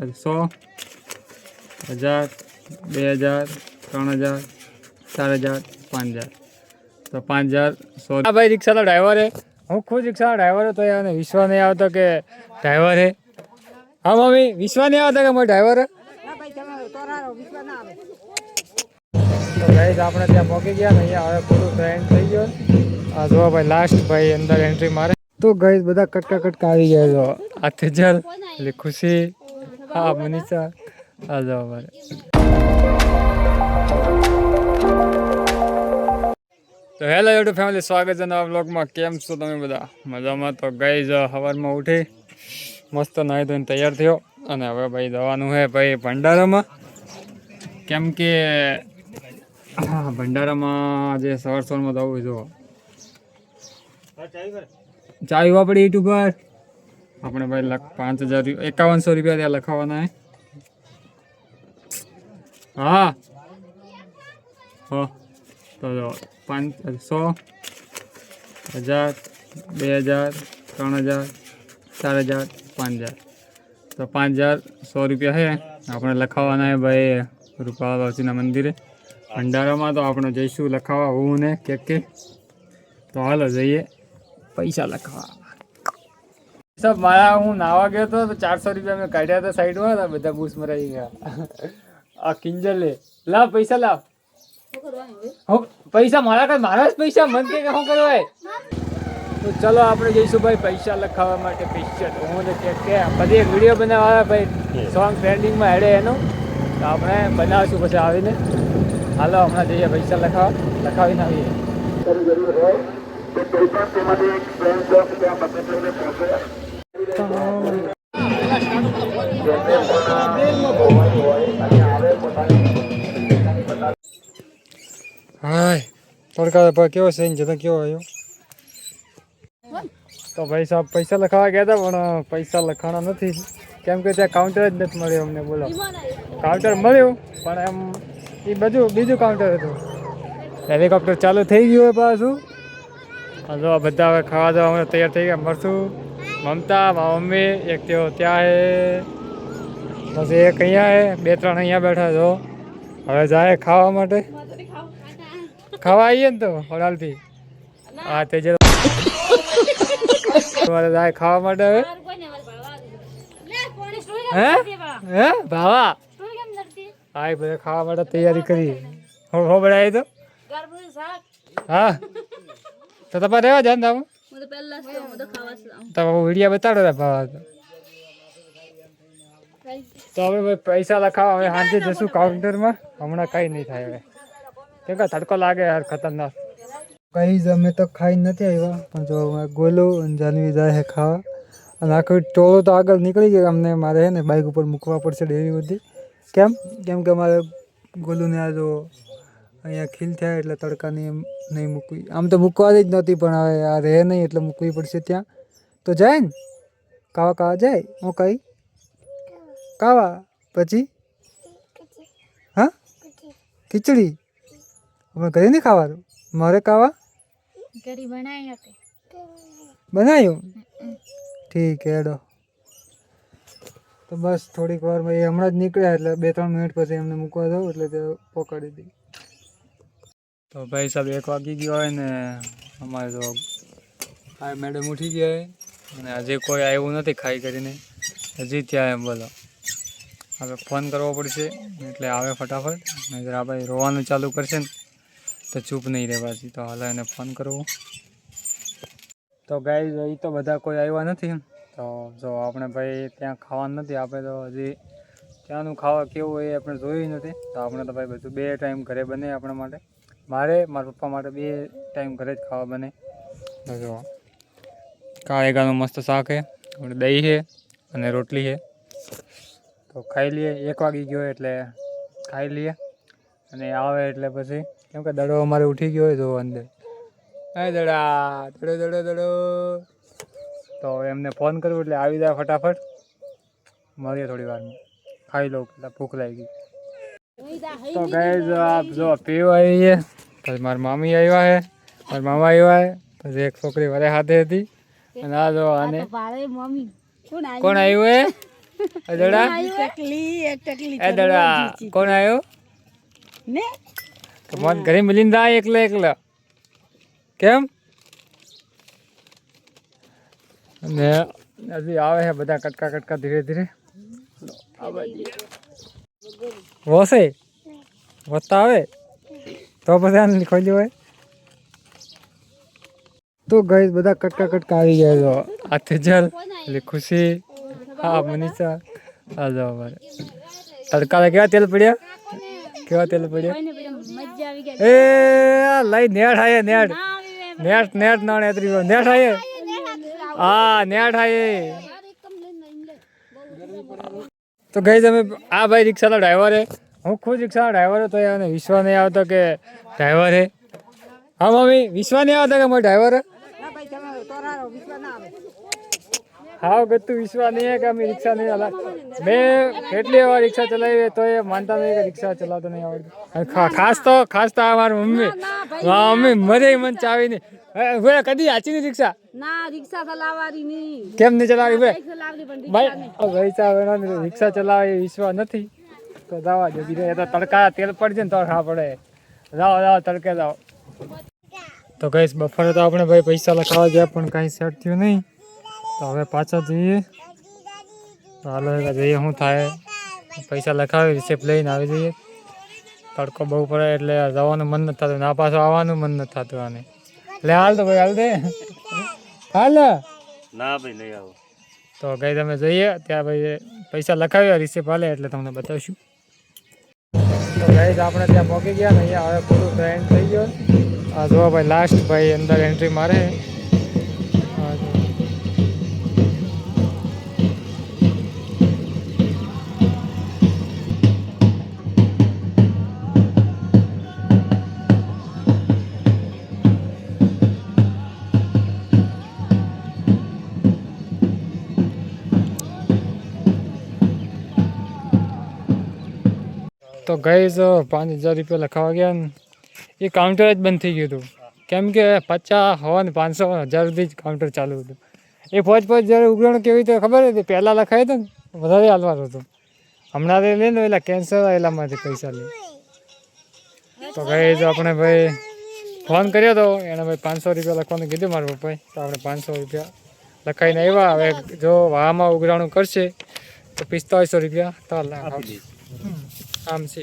100, 1000, 2000, 3000, 4000, 5000. તો 5000, 100. હા ભાઈ, રિક્ષાનો ડ્રાઈવર હે. હું ખુદ રિક્ષાનો ડ્રાઈવર હતો. એને વિશ્વાસ નહીં આવતો કે ડ્રાઈવર હે. હા મમ્મી, વિશ્વાસ નહીં આવતો કે મારો ડ્રાઈવર હે. તો ગાઈસ આપણે ત્યાં પહોંચી ગયા ને અહીંયા હવે પૂરું ટ્રેન થઈ ગયો. આ જો ભાઈ લાસ્ટ ભાઈ અંદર એન્ટ્રી મારે. તો ગાઈસ બધા કટકા આવી ગયા છો. આ તેજલ, એટલે ખુશી, હા મનીષા, આ જો ભાઈ. તો હેલો યુટ્યુબ ફેમિલી, સ્વાગત છે નવા બ્લોગમાં. કેમ છો તમે બધા? મજામાં? તો ગાઈસ સવારમાં ઉઠી મસ્ત નાહી ધોઈને તૈયાર થયો અને હવે ભાઈ જવાનું છે ભાઈ ભંડારામાં. કેમ કે હા, ભંડારામાં જે સવારમાં જવું જો ચાવી વાપરી યુટ્યુબ પર આપણે ભાઈ 5000 5100 રૂપિયા ત્યાં લખાવાના હે. હા હો તો 500, 1000, 2000, 3000, 4000, 5000. તો 5100 રૂપિયા છે આપણે લખાવાના હે ભાઈ રૂપાલાજીના મંદિરે ભંડારામાં. તો આપણે જઈશું લખાવા, હું ને કે તો હાલો જઈએ પૈસા લખવા. સબ મારા હું નાવા ગયો હતો તો 400 રૂપિયા મેં કાઢ્યા હતા સાઈડમાં, તો બધા બૂસ મરાઈ ગયા. આ કિંજલ લે, લાવ પૈસા લાવ. પૈસા મારા કઈ, મારા જ પૈસા મન કે શું કરવાય. તો ચલો આપણે જઈશું ભાઈ પૈસા લખાવવા માટે. પૈસા હું ને કે બધી એક વિડીયો બનાવવા ભાઈ, સોંગ ટ્રેન્ડિંગમાં હેડે એનું, તો આપણે બનાવીશું પછી આવીને. હાલો હમણાં જઈએ પૈસા લખાવીને આવીએ. હાય તડકા કેવો છે, જતા કેવો આવ્યો. તો ભાઈ સાહેબ પૈસા લખાવા ગયા હતા પણ પૈસા લખાણા નથી, કેમ કે ત્યાં કાઉન્ટર જ નથી મળ્યું અમને. બોલો, કાઉન્ટર મળ્યું પણ એમ એ બીજું કાઉન્ટર હતું. હેલિકોપ્ટર ચાલુ થઈ ગયું હોય પાછું. જો બધા હવે ખાવા જવા અમે તૈયાર થઈ ગયા. મળશું મમતા, મારા મમ્મી, એક તેઓ ત્યાં હે, પછી એક અહીંયા હે, 2-3 અહીંયા બેઠા છો. હવે જાય ખાવા માટે. ખાવા આવીએ ને તો હોડાલથી. હા તે જે તમારે જાય ખાવા માટે. હવે હે ભાવા હા બધા ખાવા માટે તૈયારી કરી હો બનાવી તો. હા તો તમારે રહેવા જાય ને તમે વિડીયા બતાડો ભાવા. તો હવે ભાઈ પૈસા લખાવા હવે સાંજે જશું કાઉન્ટરમાં. હમણાં કઈ નહીં થાય હવે, કેમ કે તડકો લાગે યાર ખતરનાક. કઈ જ અમે તો ખાઈ નથી આવ્યા, પણ જો ગોલો અને જાનવી જાય છે ખાવા. અને આખો ટોળો તો આગળ નીકળી ગયો. અમને મારે છે ને બાઇક ઉપર મૂકવા પડશે ડેરી બધી. કેમ કે અમારે ગોલુને આ જો અહીંયા ખીલ થયા એટલે તડકાની એમ નહીં મૂકવી. આમ તો મૂકવાની જ નહોતી પણ હવે આ રહે નહીં એટલે મૂકવી પડશે ત્યાં. તો જાય ને કાવા જાય. હું કઈ કાવા પછી હા ખીચડી અમે ઘરે નહીં ખાવાનું. મારે કાવા બનાવ્યું ઠીક હેડો. તો બસ થોડીક વારમાં એ હમણાં જ નીકળ્યા એટલે 2-3 મિનિટ પછી એમને મૂકવા દઉં એટલે તે પકડી દઈ. તો ભાઈ સાહેબ 1 વાગી ગયો હોય ને અમારે તો આ મેડમ ઉઠી ગયા હોય અને હજી કોઈ આવ્યું નથી ખાઈ કરીને, હજી ત્યાં એમ. બોલો હવે ફોન કરવો પડશે એટલે આવે ફટાફટ, નહીંતર આ ભાઈ રોવાનું ચાલુ કરશે ને તો ચૂપ નહીં રહેવાથી. તો હાલ એને ફોન કરવો. તો ગાઈઝ એ તો બધા કોઈ આવ્યા નથી. તો જો આપણે ભાઈ ત્યાં ખાવાનું નથી, આપણે તો હજી ત્યાંનું ખાવા કેવું હોય એ આપણે જોયું નથી. તો આપણે તો ભાઈ બધું 2 ટાઈમ ઘરે બને આપણા માટે. મારા પપ્પા માટે 2 ટાઈમ ઘરે જ ખાવા બને. તો જો કાળેગાનું મસ્ત શાક છે, આપણે દહીં છે અને રોટલી છે. તો ખાઈ લઈએ. 1 વાગી ગયો એટલે ખાઈ લઈએ અને આવે એટલે પછી, કેમ કે દડો અમારે ઉઠી ગયો હોય જો અંદર. દડો. તો એમને ફોન કરવું એટલે આવી જાય ફટાફટ. મળીએ થોડી વારમાં, ખાઈ લઉં એટલે ભૂખ લાગી. તો ગાઈઝ આપ જો પીવા આવી છે. પછી મારા મામી આવ્યા છે, મારા મામા આવ્યા છે, પછી એક છોકરી વરે હાથે હતી. અને આ જો આને કોણ આવ્યું હે દડા એ દડા કોણ આવ્યો ને મન ઘરે મિલિંદ આ એકલા એકલા કેમ અને હજી આવે છે બધા કટકા કટકા ધીરે ધીરે વસે વસતા આવે તો પછી આને ખોલ્યું હોય તો ગઈ બધા કટકા કટકા આવી ગયા છો આ તેજલ એટલે ખુશી હા મનીષા આ જાઓ મારે તડકા કેવા તેલ પડ્યા કેવા તેલ પડ્યા એ લઈ નેટ આયે નેટ નેટ નેટ ના નેત્રી નેટ આયે હા નેટ આયે તો ગઈ તમે આ ભાઈ રિક્ષાનો ડ્રાઈવર હે હું ખુદ રિક્ષાનો ડ્રાઈવર હતો એને વિશ્વાસ નહીં આવતો કે ડ્રાઈવર હે હા મમ્મી વિશ્વાસ નહીં આવતો કે મારો ડ્રાઈવર હે હા ગતું વિશ્વાસ નહીં હે કે અમે રિક્ષા નહીં ચલા મેં કેટલી વાર રિક્ષા ચલાવી તો એ માનતા નહીં કે રિક્ષા ચલાવતો નહીં આવડતું ખાસ તો આ મારી મમ્મી મરે મન ચાવી નહીં કદી આચી નહીં રિક્ષા ના રિક્ષા ચલાવવાની નહીં કેમ નહીં ચલાવી ચલાવવી ભાઈ રિક્ષા ચલાવે એ વિશ્વાસ નથી તો જવા દે એ તો તડકા તેલ પડશે ને તો ખા પડે જાઓ તડકે જાઓ તો કઈ બફારે તો આપણે ભાઈ પૈસા લખાવા ગયા પણ કાંઈ સેટ થયું નહીં તો હવે પાછા જઈએ હાલો જઈએ શું થાય પૈસા લખાવી રિસિપ્ટ લઈને આવી જઈએ તડકો બહુ પડે એટલે જવાનું મન નથી થતું ના પાછું આવવાનું મન નથી થતું આને એટલે હાલ તો ભાઈ હાલ દે હાલ ના ભાઈ નહીં આવો તો ગઈ તમે જઈએ ત્યાં ભાઈ પૈસા લખાવ્યા રિસિપ્ટ હાલે એટલે તમને બતાવશું તો ગઈ આપણે ત્યાં પહોંચી ગયા ને અહીંયા હવે પૂરું ટ્રેન થઈ ગયો આ જો ભાઈ લાસ્ટ ભાઈ અંદર એન્ટ્રી મારે તો ગઈ તો 5,000 રૂપિયા લખાવા ગયા ને એ કાઉન્ટર જ બંધ થઈ ગયું હતું કેમ કે 50 ને 500 1000 સુધી જ કાઉન્ટર ચાલુ હતું એ પોચ જ્યારે ઉઘરાણું કેવી રીતે ખબર હતી પહેલાં લખાય હતું ને વધારે હાલવાનું હતું હમણાં લઈને એટલે કેન્સર એટલામાંથી પૈસા લે તો ગઈ તો આપણે ભાઈ ફોન કર્યો હતો એને ભાઈ 500 રૂપિયા લખવાનું કીધું મારા પપ્પાએ તો આપણે 500 રૂપિયા લખાઈને આવ્યા હવે જો વાહમાં ઉઘરાણું કરશે તો 4500 રૂપિયા તો આમ છે